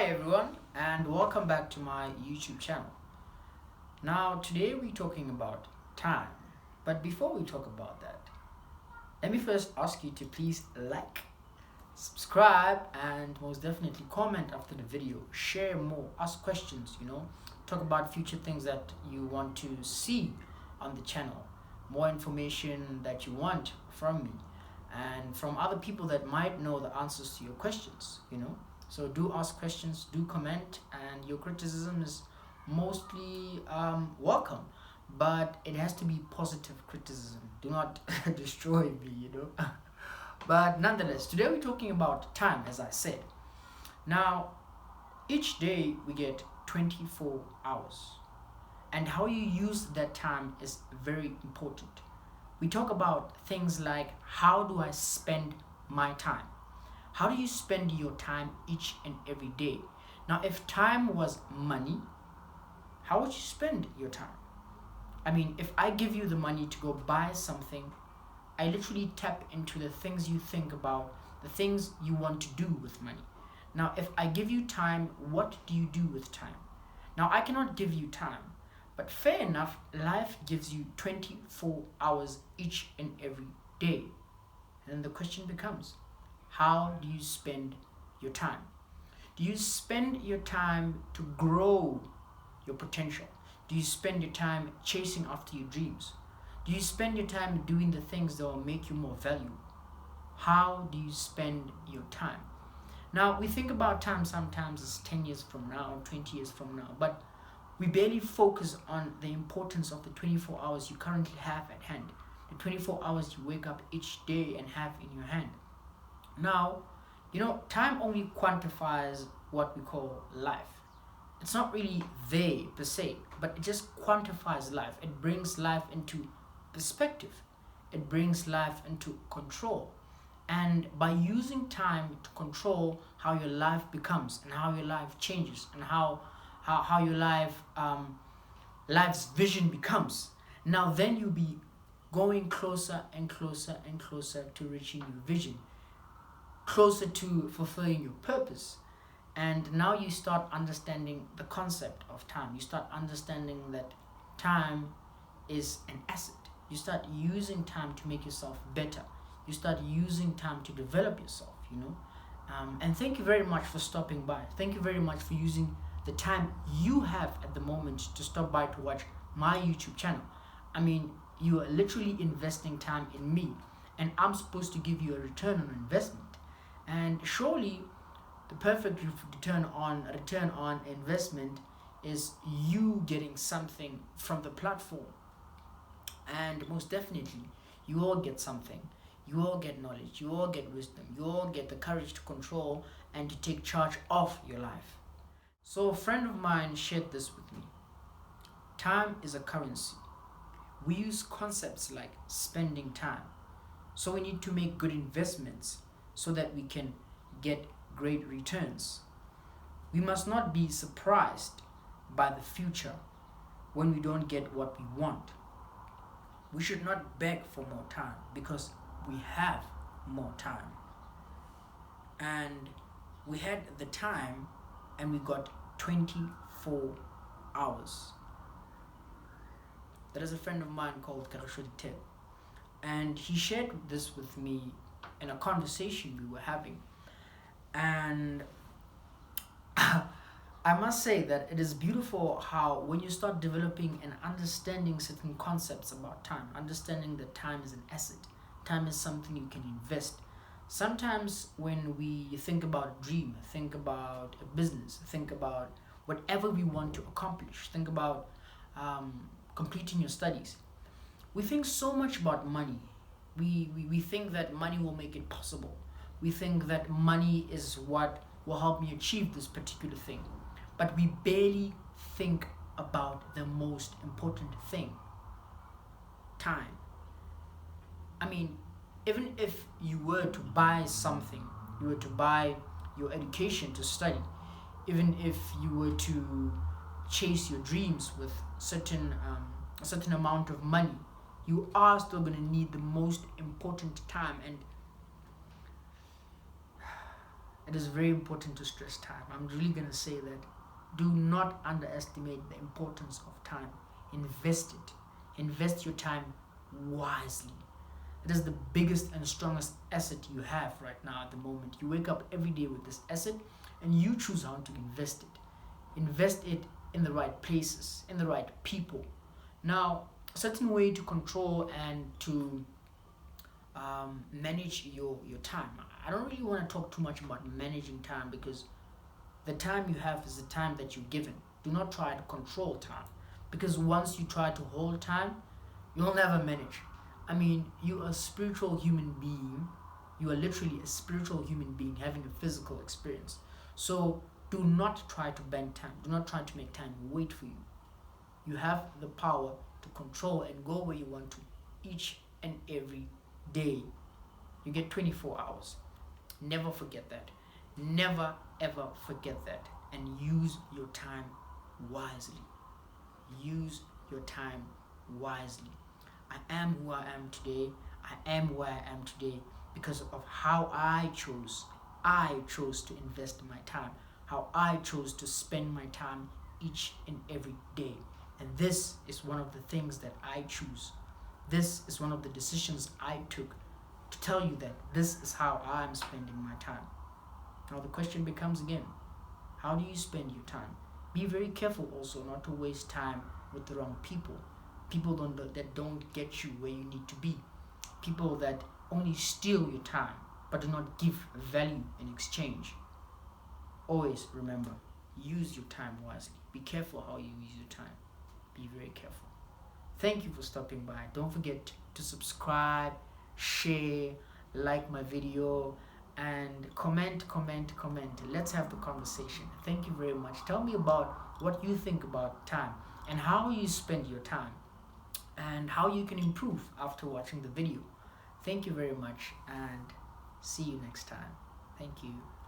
Hi everyone, and welcome back to my YouTube channel. Now today we're talking about time, but before we talk about that, let me first ask you to please like, subscribe, and most definitely comment after the video. Share more, ask questions, talk about future things that you want to see on the channel, more information that you want from me and from other people that might know the answers to your questions. So do ask questions, do comment, and your criticism is mostly welcome, but it has to be positive criticism. Do not destroy me. But nonetheless, today we're talking about time, as I said. Now, each day we get 24 hours, and how you use that time is very important. We talk about things like, how do I spend my time? How do you spend your time each and every day? Now, if time was money, how would you spend your time? I mean, if I give you the money to go buy something, I literally tap into the things you think about, the things you want to do with money. Now, if I give you time, what do you do with time? Now, I cannot give you time, but fair enough, life gives you 24 hours each and every day. And then the question becomes, how do you spend your time? Do you spend your time to grow your potential? Do you spend your time chasing after your dreams? Do you spend your time doing the things that will make you more valuable? How do you spend your time? Now, we think about time sometimes as 10 years from now, 20 years from now, but we barely focus on the importance of the 24 hours you currently have at hand, the 24 hours you wake up each day and have in your hand. Now, time only quantifies what we call life. It's not really there per se, but it just quantifies life. It brings life into perspective. It brings life into control. And by using time to control how your life becomes and how your life changes and how your life's vision becomes, now then you'll be going closer and closer and closer to reaching your vision, closer to fulfilling your purpose. And now you start understanding the concept of time. You start understanding that time is an asset. You start using time to make yourself better. You start using time to develop yourself. And thank you very much for stopping by. Thank you very much for using the time you have at the moment to stop by to watch my YouTube channel. I mean, you are literally investing time in me, and I'm supposed to give you a return on investment. And surely the perfect return on investment is you getting something from the platform. And most definitely, you all get something. You all get knowledge. You all get wisdom. You all get the courage to control and to take charge of your life. So a friend of mine shared this with me. Time is a currency. We use concepts like spending time. So we need to make good investments so that we can get great returns. We must not be surprised by the future when we don't get what we want. We should not beg for more time because we have more time. And we had the time and we got 24 hours. There is a friend of mine called Karashudite, and he shared this with me in a conversation we were having. And I must say that it is beautiful how when you start developing and understanding certain concepts about time, understanding that time is an asset, time is something you can invest. Sometimes when we think about a dream, think about a business, think about whatever we want to accomplish, think about completing your studies, we think so much about money. We think that money will make it possible. We think that money is what will help me achieve this particular thing. But we barely think about the most important thing, time. I mean, even if you were to buy something, you were to buy your education to study, even if you were to chase your dreams with a certain amount of money, you are still going to need the most important time. And it is very important to stress time. I'm really going to say that do not underestimate the importance of time. Invest it. Invest your time wisely. It is the biggest and strongest asset you have right now at the moment. You wake up every day with this asset and you choose how to invest it. Invest it in the right places, in the right people. Now, a certain way to control and to manage your time. I don't really want to talk too much about managing time, because the time you have is the time that you're given. Do not try to control time, because once you try to hold time, you'll never manage. I mean, you are a spiritual human being. You are literally a spiritual human being having a physical experience. So do not try to bend time. Do not try to make time wait for you. You have the power to control and go where you want to each and every day. You get 24 hours. Never forget that. Never ever forget that. And use your time wisely. Use your time wisely. I am who I am today. I am where I am today because of how I chose. I chose to invest my time. How I chose to spend my time each and every day. And this is one of the things that I choose. This is one of the decisions I took to tell you that this is how I'm spending my time. Now the question becomes again, how do you spend your time? Be very careful also not to waste time with the wrong people. People that don't get you where you need to be. People that only steal your time but do not give value in exchange. Always remember, use your time wisely. Be careful how you use your time. Be very careful. Thank you for stopping by. Don't forget to subscribe, share, like my video, and comment. Let's have the conversation. Thank you very much. Tell me about what you think about time and how you spend your time and how you can improve after watching the video. Thank you very much, and see you next time. Thank you.